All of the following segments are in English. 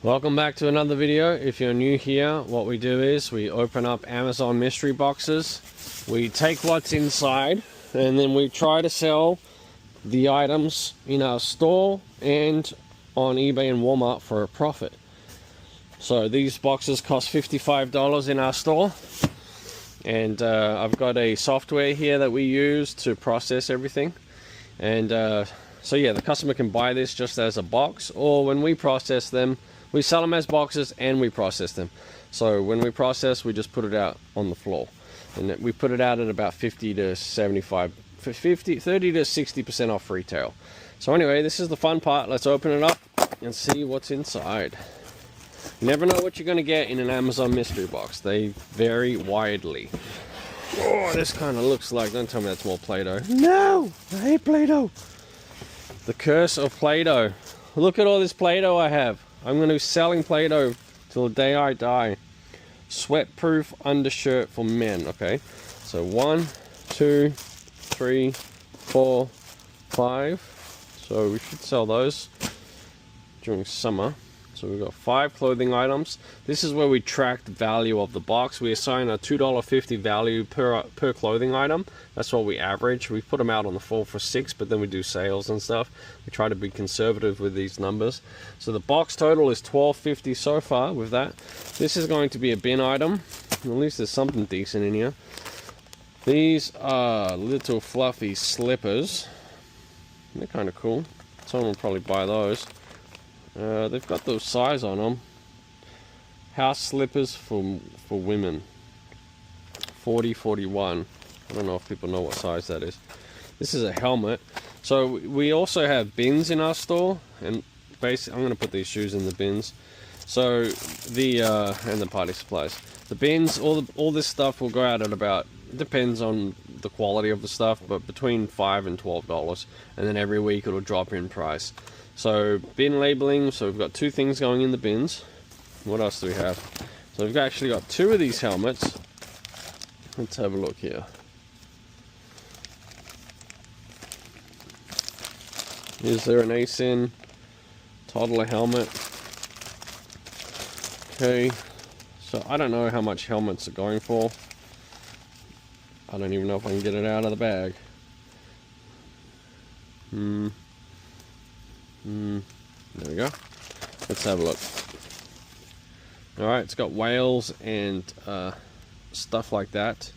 Welcome back to another video. If you're new here, what we do is we open up Amazon mystery boxes. We take what's inside and then we try to sell the items in our store and on eBay and Walmart for a profit. So these boxes cost $55 in our store, and I've got a software here that we use to process everything. And so yeah, the customer can buy this just as a box, or when we process them, we sell them as boxes and we process them. So when we process, we just put it out on the floor, and we put it out at about 30 to 60% off retail. So anyway, this is the fun part. Let's open it up and see what's inside. You never know what you're going to get in an Amazon mystery box. They vary widely. Oh, this kind of looks like, don't tell me that's more Play-Doh. No, I hate Play-Doh. The curse of Play-Doh. Look at all this Play-Doh I have. I'm going to be selling Play-Doh till the day I die. Sweat-proof undershirt for men. Okay, so 1, 2, 3, 4, 5. So we should sell those during summer. So we've got 5 clothing items. This is where we track the value of the box. We assign a $2.50 value per clothing item. That's what we average. We put them out on the floor for 6, but then we do sales and stuff. We try to be conservative with these numbers. So the box total is $12.50 so far with that. This is going to be a bin item. At least there's something decent in here. These are little fluffy slippers. They're kind of cool. Someone will probably buy those. They've got the size on them. House slippers for women. 40, 41. I don't know if people know what size that is. This is a helmet. So we also have bins in our store, and basically I'm going to put these shoes in the bins. So the and the party supplies. The bins, all this stuff will go out at about, it depends on the quality of the stuff, but between $5 and $12, and then every week it'll drop in price. So bin labeling, so we've got 2 things going in the bins. What else do we have? So we've actually got 2 of these helmets. Let's have a look here. Is there an ASIN toddler helmet? Okay, so I don't know how much helmets are going for. I don't even know if I can get it out of the bag. There we go. Let's have a look. Alright, it's got whales and stuff like that.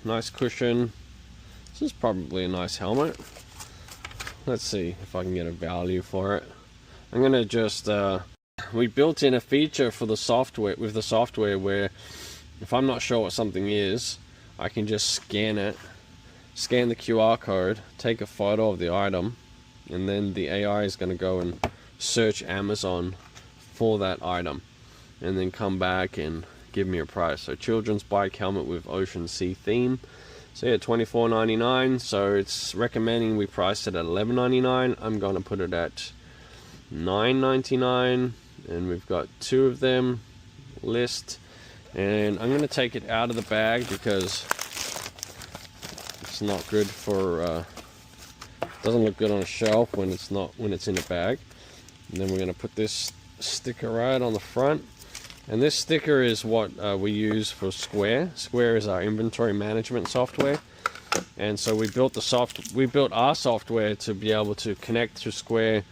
Nice cushion. This is probably a nice helmet. Let's see if I can get a value for it. I'm gonna just we built in a feature for the software, with the software, where if I'm not sure what something is, I can just scan it, scan the QR code, take a photo of the item, and then the AI is going to go and search Amazon for that item and then come back and give me a price. So children's bike helmet with ocean sea theme. So yeah, $24.99. So it's recommending we price it at $11.99. I'm going to put it at $9.99, and we've got 2 of them list. And I'm going to take it out of the bag because it's not good for doesn't look good on a shelf when it's in a bag. And then we're going to put this sticker right on the front, and this sticker is what we use for Square. Square is our inventory management software, and so we built our software to be able to connect to Square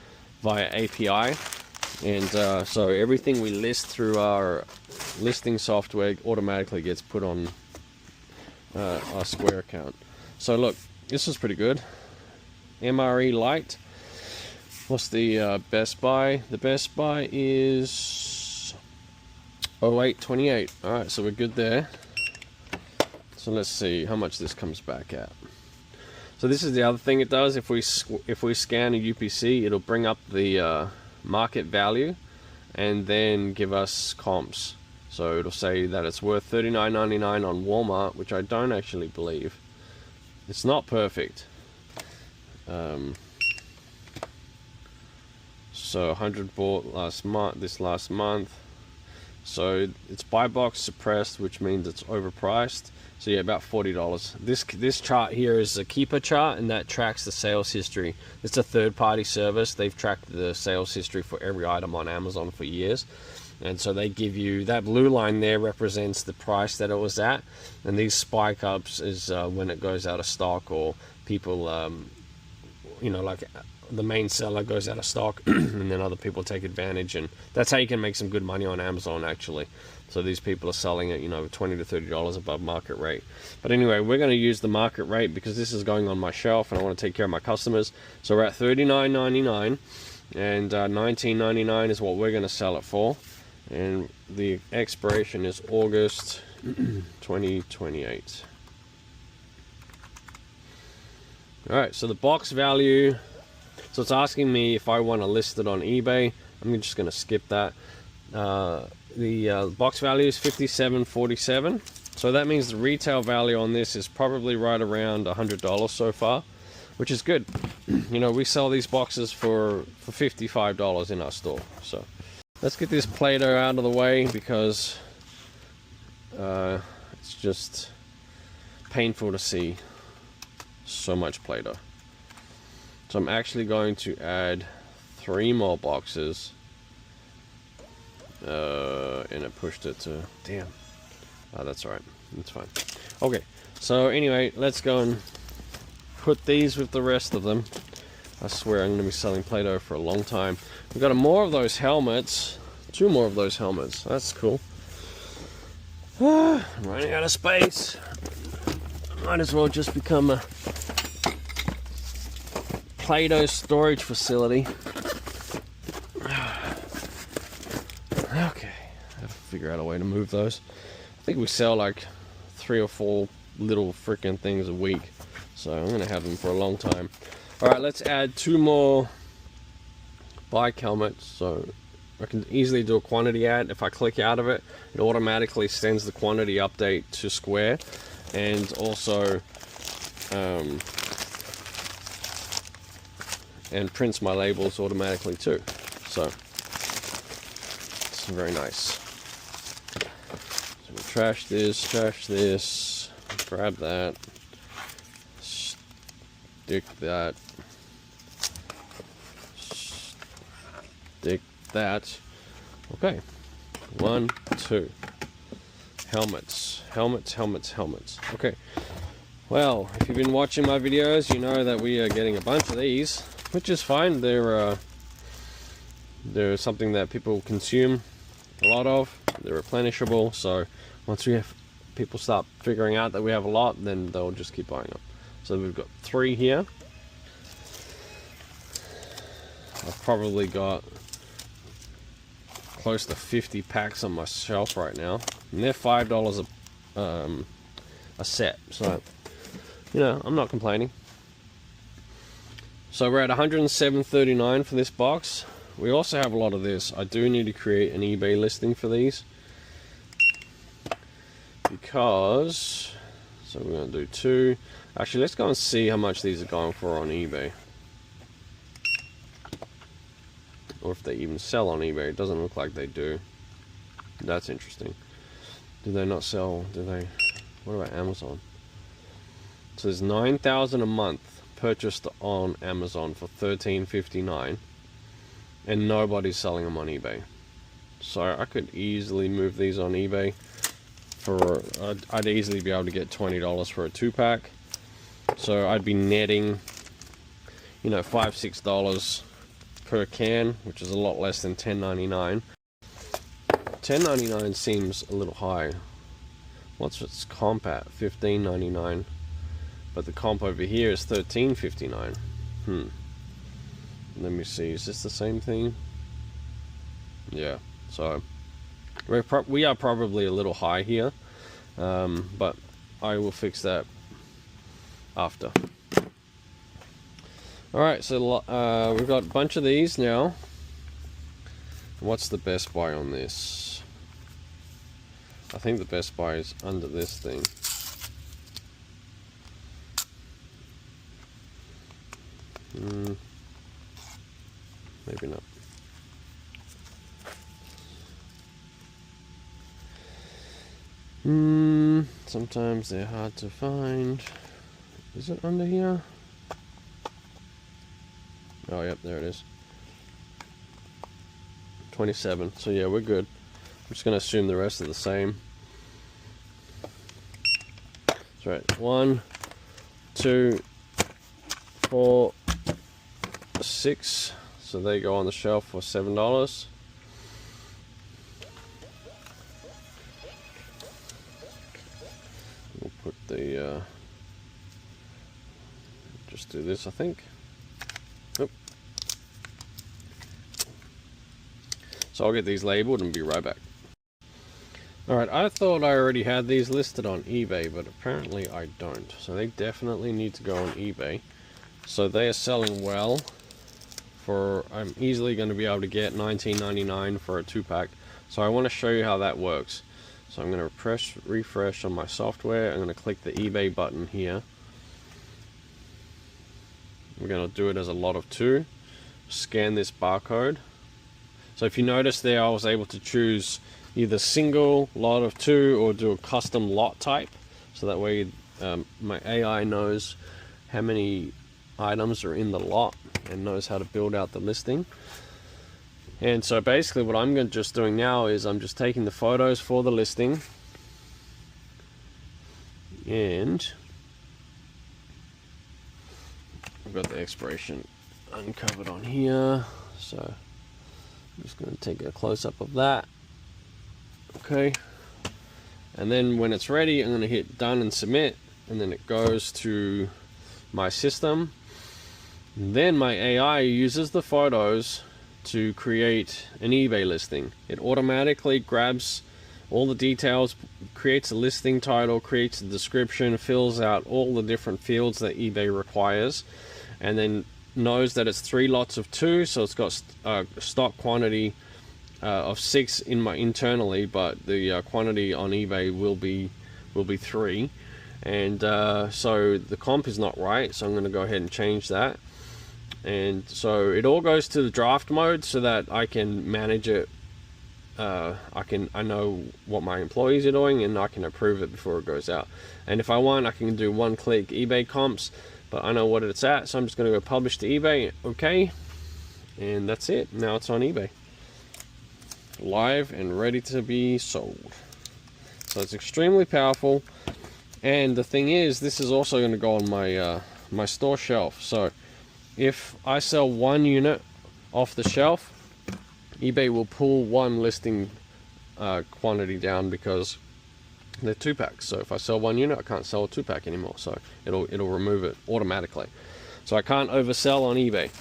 via API, and so everything we list through our listing software automatically gets put on our Square account. So look, this is pretty good. MRE LITE. What's the best buy? The best buy is 08.28. Alright, so we're good there. So let's see how much this comes back at. So this is the other thing it does. If we scan a UPC, it'll bring up the market value and then give us comps. So it'll say that it's worth $39.99 on Walmart, which I don't actually believe. It's not perfect. So 100 bought this last month. So it's buy box suppressed, which means it's overpriced. So yeah, about $40. This chart here is a keeper chart, and that tracks the sales history. It's a third-party service. They've tracked the sales history for every item on Amazon for years. And so they give you, that blue line there represents the price that it was at. And these spike ups is when it goes out of stock, or people, you know, like the main seller goes out of stock and then other people take advantage. And that's how you can make some good money on Amazon, actually. So these people are selling it, you know, $20 to $30 above market rate. But anyway, we're going to use the market rate because this is going on my shelf and I want to take care of my customers. So we're at $39.99, and $19.99 is what we're going to sell it for. And the expiration is August 2028. Alright, so the box value, so it's asking me if I want to list it on eBay. I'm just going to skip that. The box value is $57.47, so that means the retail value on this is probably right around $100 so far, which is good. You know, we sell these boxes for $55 in our store. So let's get this Play-Doh out of the way, because it's just painful to see so much Play-Doh. So I'm actually going to add 3 more boxes. And it pushed it to, damn. Oh, that's alright. That's fine. Okay, so anyway, let's go and put these with the rest of them. I swear I'm going to be selling Play-Doh for a long time. We've got more of those helmets. 2 more of those helmets. That's cool. I'm running out of space. Might as well just become a Play-Doh storage facility. Okay, I have to figure out a way to move those. I think we sell like 3 or 4 little freaking things a week, so I'm gonna have them for a long time. Alright, let's add 2 more bike helmets. So I can easily do a quantity add. If I click out of it, it automatically sends the quantity update to Square, and also and prints my labels automatically too. So very nice. So we trash this, grab that, stick that, stick that. Okay, 1, 2. Helmets. Okay, well, if you've been watching my videos, you know that we are getting a bunch of these, which is fine. They're something that people consume a lot of. They're replenishable, so once we have people start figuring out that we have a lot, then they'll just keep buying them. So we've got 3 here. I've probably got close to 50 packs on my shelf right now, and they're $5 a set, so you know, I'm not complaining. So we're at $107.39 for this box. We also have a lot of this. I do need to create an eBay listing for these, because, so we're going to do 2. Actually, let's go and see how much these are going for on eBay, or if they even sell on eBay. It doesn't look like they do. That's interesting. Do they not sell? Do they? What about Amazon? So there's 9,000 a month purchased on Amazon for $13.59. And nobody's selling them on eBay. So I could easily move these on eBay for, I'd easily be able to get $20 for a 2-pack. So I'd be netting, you know, $5-6 per can, which is a lot less than $10.99. $10.99 seems a little high. What's its comp at? $15.99. But the comp over here is $13.59. Let me see, is this the same thing? Yeah, so we are probably a little high here, but I will fix that after. Alright, so we've got a bunch of these now. What's the best buy on this? I think the best buy is under this thing. Maybe not. Sometimes they're hard to find. Is it under here? Oh, yep, there it is. 27. So yeah, we're good. I'm just going to assume the rest are the same. That's right. 1, 2, 4, 6. So they go on the shelf for $7. We'll put the just do this, I think. Oop. So I'll get these labeled and be right back. Alright, I thought I already had these listed on eBay, but apparently I don't. So they definitely need to go on eBay. So they are selling well. I'm easily going to be able to get $19.99 for a 2-pack. So I want to show you how that works. So I'm going to refresh on my software. I'm going to click the eBay button here. We're going to do it as a lot of 2. Scan this barcode. So if you notice there, I was able to choose either single, lot of 2, or do a custom lot type. So that way my AI knows how many items are in the lot and knows how to build out the listing. And so basically what I'm just doing now is I'm just taking the photos for the listing, and I've got the expiration uncovered on here, so I'm just going to take a close-up of that. Okay, and then when it's ready, I'm going to hit done and submit, and then it goes to my system. And then my AI uses the photos to create an eBay listing. It automatically grabs all the details, creates a listing title, creates a description, fills out all the different fields that eBay requires, and then knows that it's 3 lots of 2, so it's got stock quantity of 6 internally, but the quantity on eBay will be 3, and so the comp is not right, so I'm going to go ahead and change that. And so it all goes to the draft mode so that I can manage it. I know what my employees are doing, and I can approve it before it goes out. And if I want, I can do one-click eBay comps, but I know what it's at, so I'm just going to go publish to eBay. Okay, and that's it. Now it's on eBay, live and ready to be sold. So it's extremely powerful. And the thing is, this is also going to go on my my store shelf. So if I sell 1 unit off the shelf, eBay will pull 1 listing quantity down because they're 2-packs. So if I sell 1 unit, I can't sell a 2-pack anymore. So it'll remove it automatically. So I can't oversell on eBay.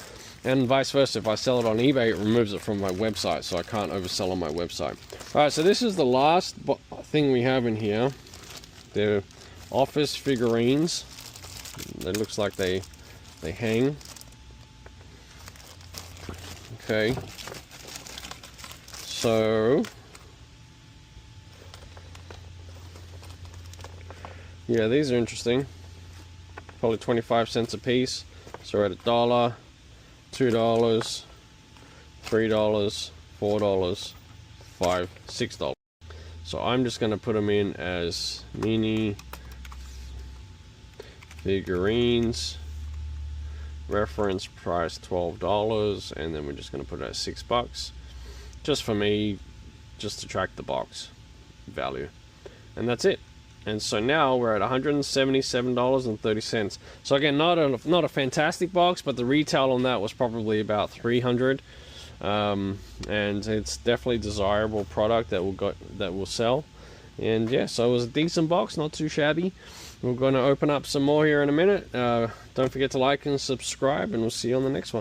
And vice versa, if I sell it on eBay, it removes it from my website, so I can't oversell on my website. Alright, so this is the last thing we have in here. They're office figurines. It looks like they hang. Okay. So yeah, these are interesting. Probably 25 cents a piece. So we're at $1, $2, $3, $4, $5, $6. So I'm just going to put them in as mini figurines. Reference price $12, and then we're just going to put it at $6, just for me, just to track the box value, and that's it. And so now we're at $177.30. So again, not a fantastic box, but the retail on that was probably about $300, and it's definitely a desirable product that will sell. And yeah, so it was a decent box, not too shabby. We're going to open up some more here in a minute. Don't forget to like and subscribe, and we'll see you on the next one.